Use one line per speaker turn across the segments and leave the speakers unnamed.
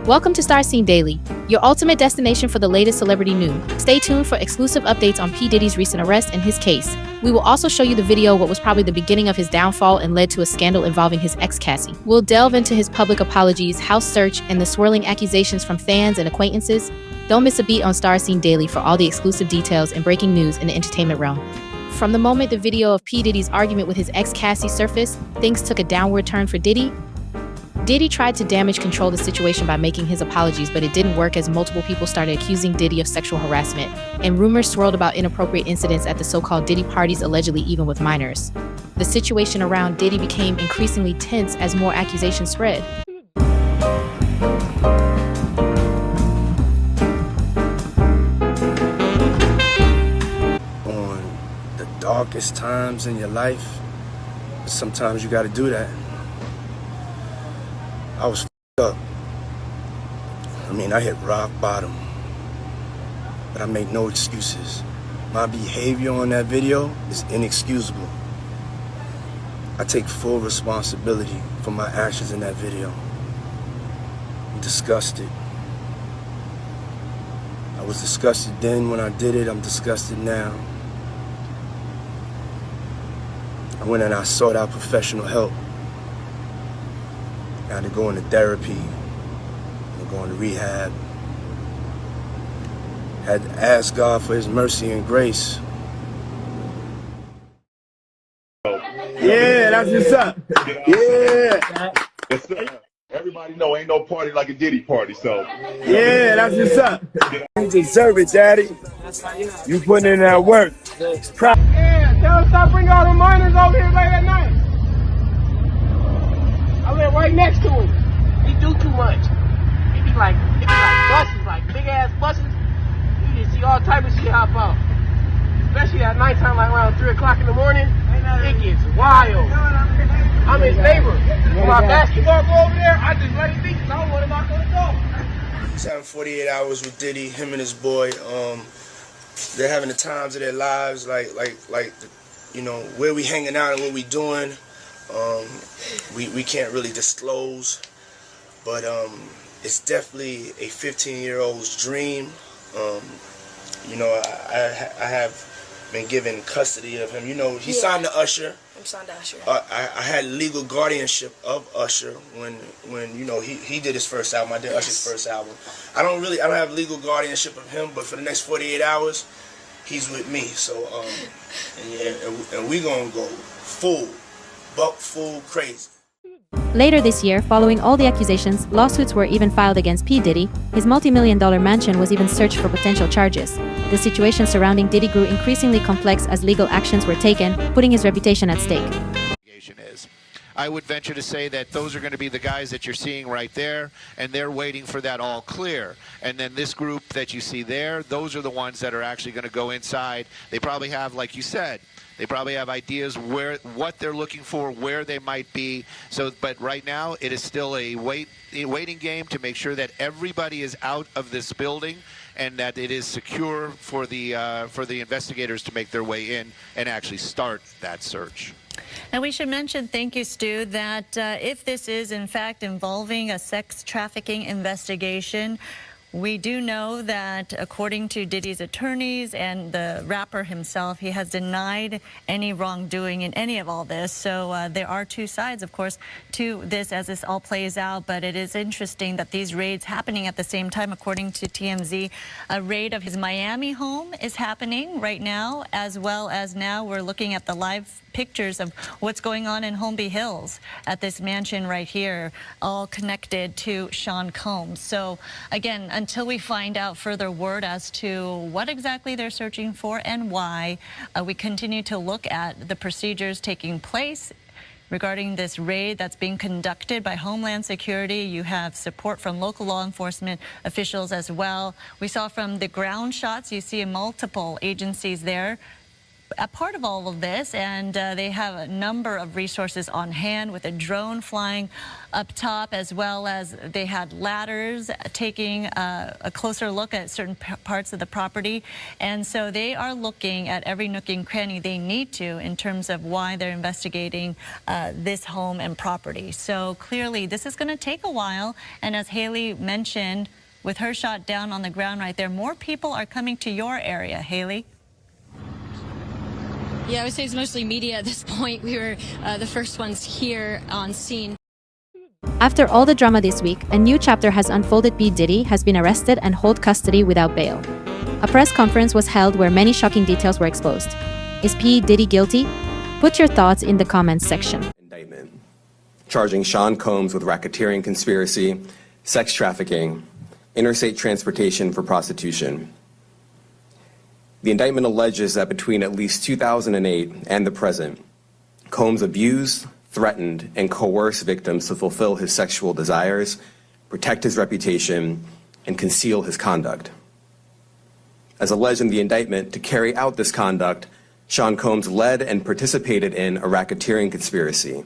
Welcome to Star Scene Daily, your ultimate destination for the latest celebrity news. Stay tuned for exclusive updates on P. Diddy's recent arrest and his case. We will also show you the video of what was probably the beginning of his downfall and led to a scandal involving his ex Cassie. We'll delve into his public apologies, house search, and the swirling accusations from fans and acquaintances. Don't miss a beat on Star Scene Daily for all the exclusive details and breaking news in the entertainment realm. From the moment the video of P. Diddy's argument with his ex Cassie surfaced, things took a downward turn for Diddy. Diddy tried to damage control the situation by making his apologies, but it didn't work as multiple people started accusing Diddy of sexual harassment, and rumors swirled about inappropriate incidents at the so-called Diddy parties, allegedly even with minors. The situation around Diddy became increasingly tense as more accusations spread.
On the darkest times in your life, sometimes you gotta do that. I was f***ed up. I hit rock bottom. But I made no excuses. My behavior on that video is inexcusable. I take full responsibility for my actions in that video. I'm disgusted. I was disgusted then when I did it. I'm disgusted now. I went and I sought out professional help. I had to go into therapy, go into rehab. Had to ask God for his mercy and grace.
Yeah, that's what's up. Yeah.
Yes, sir. Everybody know ain't no party like a Diddy party, so.
Yeah, that's what's up. You deserve it, Daddy. You putting in that work.
Yeah, tell him stop bringing all the minors over here late at night. I live right next to him. He do too much. It be like buses, like big ass buses. You just see all type of shit hop out. Especially at nighttime, like around 3 o'clock in the morning. It gets wild. I'm his neighbor. When my basketball go over there, I just let it be because I don't want him out the door.
He's having 48 hours with Diddy, him and his boy. They're having the times of their lives, like where we hanging out and what we doing. We can't really disclose, but it's definitely a 15-year-old's dream. I have been given custody of him. He signed to Usher.
I'm signed to Usher.
I had legal guardianship of Usher when he did his first album. I did Usher's first album. I don't have legal guardianship of him, but for the next 48 hours, he's with me. So and we gonna go full crazy.
Later this year, following all the accusations, lawsuits were even filed against P. Diddy. His multi-million-dollar mansion was even searched for potential charges. The situation surrounding Diddy grew increasingly complex as legal actions were taken, putting his reputation at stake.
I would venture to say that those are going to be the guys that you're seeing right there, and they're waiting for that all clear. And then this group that you see there, those are the ones that are actually going to go inside. They probably have, like you said, they probably have ideas what they're looking for, where they might be. So, but right now, it is still a waiting game to make sure that everybody is out of this building and that it is secure for the investigators to make their way in and actually start that search.
And we should mention, thank you, Stu, that if this is in fact involving a sex trafficking investigation, we do know that according to Diddy's attorneys and the rapper himself, he has denied any wrongdoing in any of all this. So there are two sides, of course, to this as this all plays out. But it is interesting that these raids happening at the same time. According to TMZ, a raid of his Miami home is happening right now, as well as now we're looking at the live pictures of what's going on in Holmby Hills at this mansion right here, all connected to Sean Combs. So again, until we find out further word as to what exactly they're searching for and why, we continue to look at the procedures taking place regarding this raid that's being conducted by Homeland Security. You have support from local law enforcement officials as well. We saw from the ground shots, you see multiple agencies there a part of all of this, and they have a number of resources on hand with a drone flying up top, as well as they had ladders taking a closer look at certain parts of the property. And so they are looking at every nook and cranny they need to in terms of why they're investigating this home and property. So clearly this is going to take a while, and as Haley mentioned, with her shot down on the ground right there, more people are coming to your area. Haley?
Yeah, I would say it's mostly media at this point. We were the first ones here on scene.
After all the drama this week, a new chapter has unfolded. P. Diddy has been arrested and held custody without bail. A press conference was held where many shocking details were exposed. Is P. Diddy guilty? Put your thoughts in the comments section.
Indictment charging Sean Combs with racketeering conspiracy, sex trafficking, interstate transportation for prostitution. The indictment alleges that between at least 2008 and the present, Combs abused, threatened, and coerced victims to fulfill his sexual desires, protect his reputation, and conceal his conduct. As alleged in the indictment, to carry out this conduct, Sean Combs led and participated in a racketeering conspiracy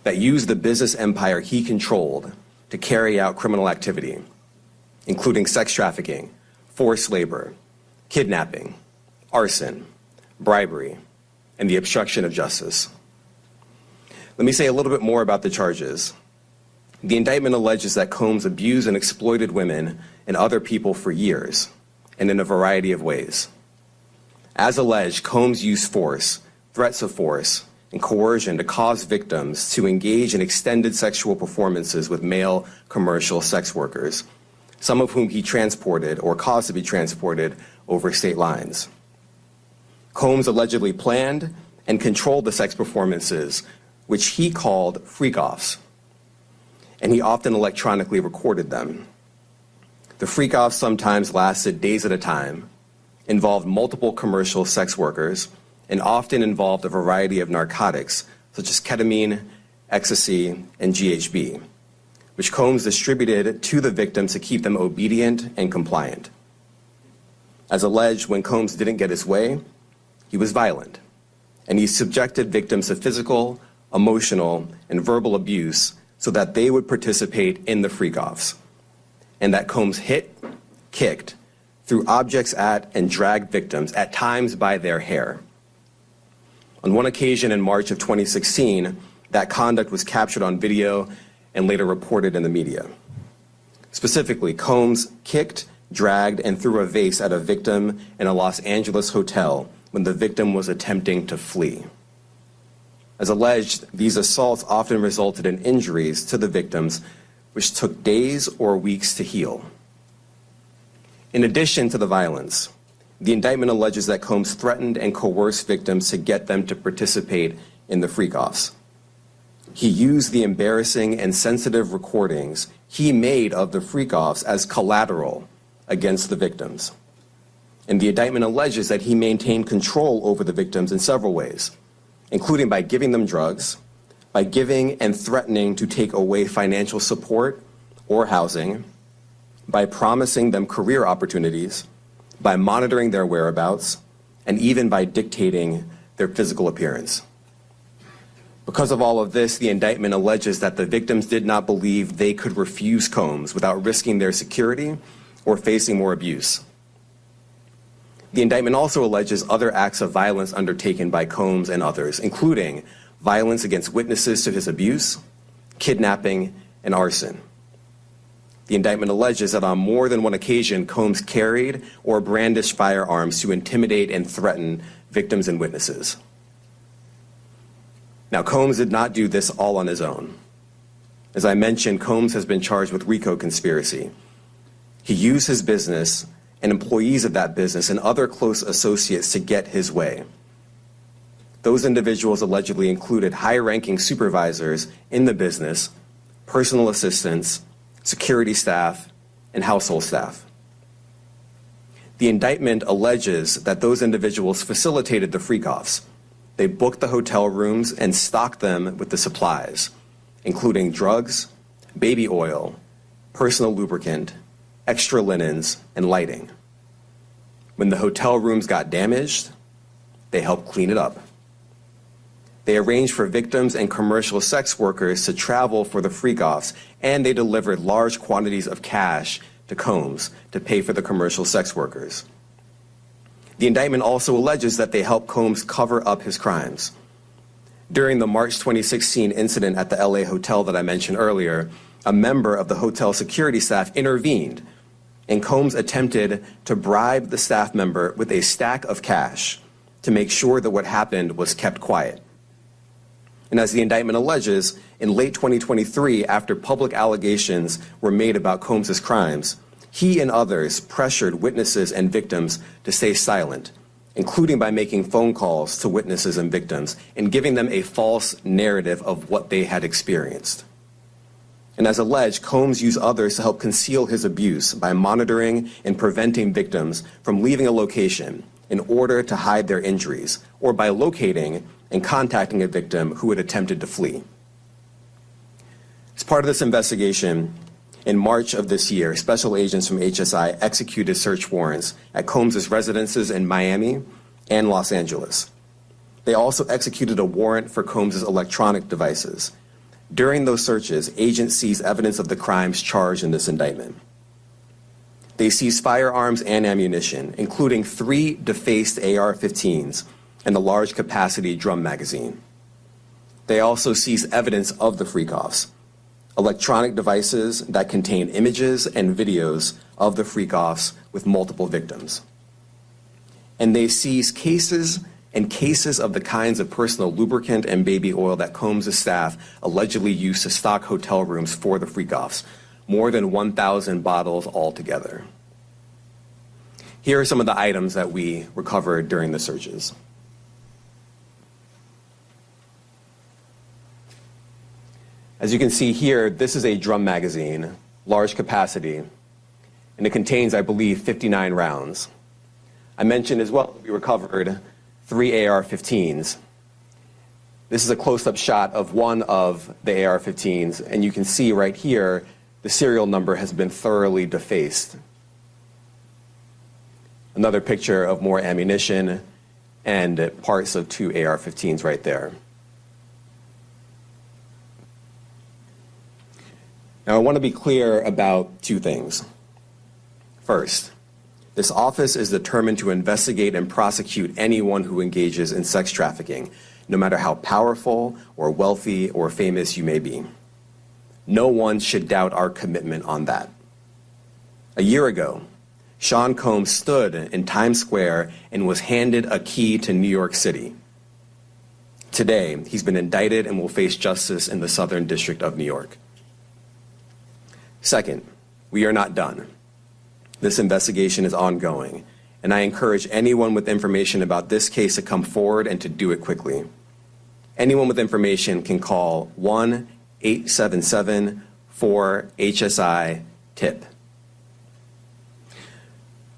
that used the business empire he controlled to carry out criminal activity, including sex trafficking, forced labor, kidnapping, arson, bribery, and the obstruction of justice. Let me say a little bit more about the charges. The indictment alleges that Combs abused and exploited women and other people for years, and in a variety of ways. As alleged, Combs used force, threats of force, and coercion to cause victims to engage in extended sexual performances with male commercial sex workers, some of whom he transported or caused to be transported over state lines. Combs allegedly planned and controlled the sex performances, which he called freak-offs, and he often electronically recorded them. The freak-offs sometimes lasted days at a time, involved multiple commercial sex workers, and often involved a variety of narcotics, such as ketamine, ecstasy, and GHB, which Combs distributed to the victims to keep them obedient and compliant. As alleged, when Combs didn't get his way, he was violent, and he subjected victims to physical, emotional, and verbal abuse so that they would participate in the freak-offs, and that Combs hit, kicked, threw objects at, and dragged victims, at times by their hair. On one occasion in March of 2016, that conduct was captured on video and later reported in the media. Specifically, Combs kicked, dragged, and threw a vase at a victim in a Los Angeles hotel when the victim was attempting to flee. As alleged, these assaults often resulted in injuries to the victims, which took days or weeks to heal. In addition to the violence, the indictment alleges that Combs threatened and coerced victims to get them to participate in the freak-offs. He used the embarrassing and sensitive recordings he made of the freak-offs as collateral against the victims. And the indictment alleges that he maintained control over the victims in several ways, including by giving them drugs, by giving and threatening to take away financial support or housing, by promising them career opportunities, by monitoring their whereabouts, and even by dictating their physical appearance. Because of all of this, the indictment alleges that the victims did not believe they could refuse Combs without risking their security or facing more abuse. The indictment also alleges other acts of violence undertaken by Combs and others, including violence against witnesses to his abuse, kidnapping, and arson. The indictment alleges that on more than one occasion, Combs carried or brandished firearms to intimidate and threaten victims and witnesses. Now, Combs did not do this all on his own. As I mentioned, Combs has been charged with RICO conspiracy. He used his business and employees of that business and other close associates to get his way. Those individuals allegedly included high-ranking supervisors in the business, personal assistants, security staff, and household staff. The indictment alleges that those individuals facilitated the freak-offs. They booked the hotel rooms and stocked them with the supplies, including drugs, baby oil, personal lubricant, extra linens, and lighting. When the hotel rooms got damaged, they helped clean it up. They arranged for victims and commercial sex workers to travel for the freak-offs, and they delivered large quantities of cash to Combs to pay for the commercial sex workers. The indictment also alleges that they helped Combs cover up his crimes. During the March 2016 incident at the LA hotel that I mentioned earlier, a member of the hotel security staff intervened, and Combs attempted to bribe the staff member with a stack of cash to make sure that what happened was kept quiet. And as the indictment alleges, in late 2023, after public allegations were made about Combs' crimes, he and others pressured witnesses and victims to stay silent, including by making phone calls to witnesses and victims and giving them a false narrative of what they had experienced. And as alleged, Combs used others to help conceal his abuse by monitoring and preventing victims from leaving a location in order to hide their injuries, or by locating and contacting a victim who had attempted to flee. As part of this investigation, in March of this year, special agents from HSI executed search warrants at Combs' residences in Miami and Los Angeles. They also executed a warrant for Combs' electronic devices. During those searches, agents seized evidence of the crimes charged in this indictment. They seized firearms and ammunition, including 3 defaced AR-15s and a large capacity drum magazine. They also seized evidence of the freak-offs, electronic devices that contain images and videos of the freak-offs with multiple victims. And they seized cases and cases of the kinds of personal lubricant and baby oil that Combs' staff allegedly used to stock hotel rooms for the freak-offs, more than 1,000 bottles altogether. Here are some of the items that we recovered during the searches. As you can see here, this is a drum magazine, large capacity, and it contains, I believe, 59 rounds. I mentioned as well we recovered 3 AR-15s. This is a close-up shot of one of the AR-15s, and you can see right here the serial number has been thoroughly defaced. Another picture of more ammunition and parts of 2 AR-15s right there. Now, I want to be clear about 2 things. First, this office is determined to investigate and prosecute anyone who engages in sex trafficking, no matter how powerful or wealthy or famous you may be. No one should doubt our commitment on that. A year ago, Sean Combs stood in Times Square and was handed a key to New York City. Today, he's been indicted and will face justice in the Southern District of New York. Second, we are not done. This investigation is ongoing, and I encourage anyone with information about this case to come forward and to do it quickly. Anyone with information can call 1-877-4HSI-TIP.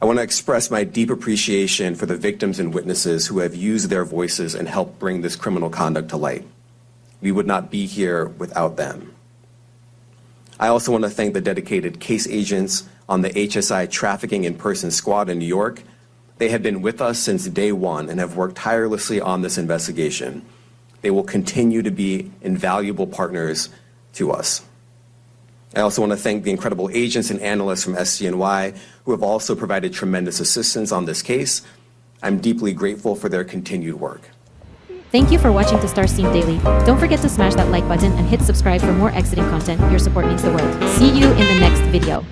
I want to express my deep appreciation for the victims and witnesses who have used their voices and helped bring this criminal conduct to light. We would not be here without them. I also want to thank the dedicated case agents on the HSI Trafficking in Person Squad in New York. They have been with us since day one and have worked tirelessly on this investigation. They will continue to be invaluable partners to us. I also want to thank the incredible agents and analysts from SCNY who have also provided tremendous assistance on this case. I'm deeply grateful for their continued work.
Thank you for watching To Star Scene Daily. Don't forget to smash that like button and hit subscribe for more exiting content. Your support means the world. See you in the next video.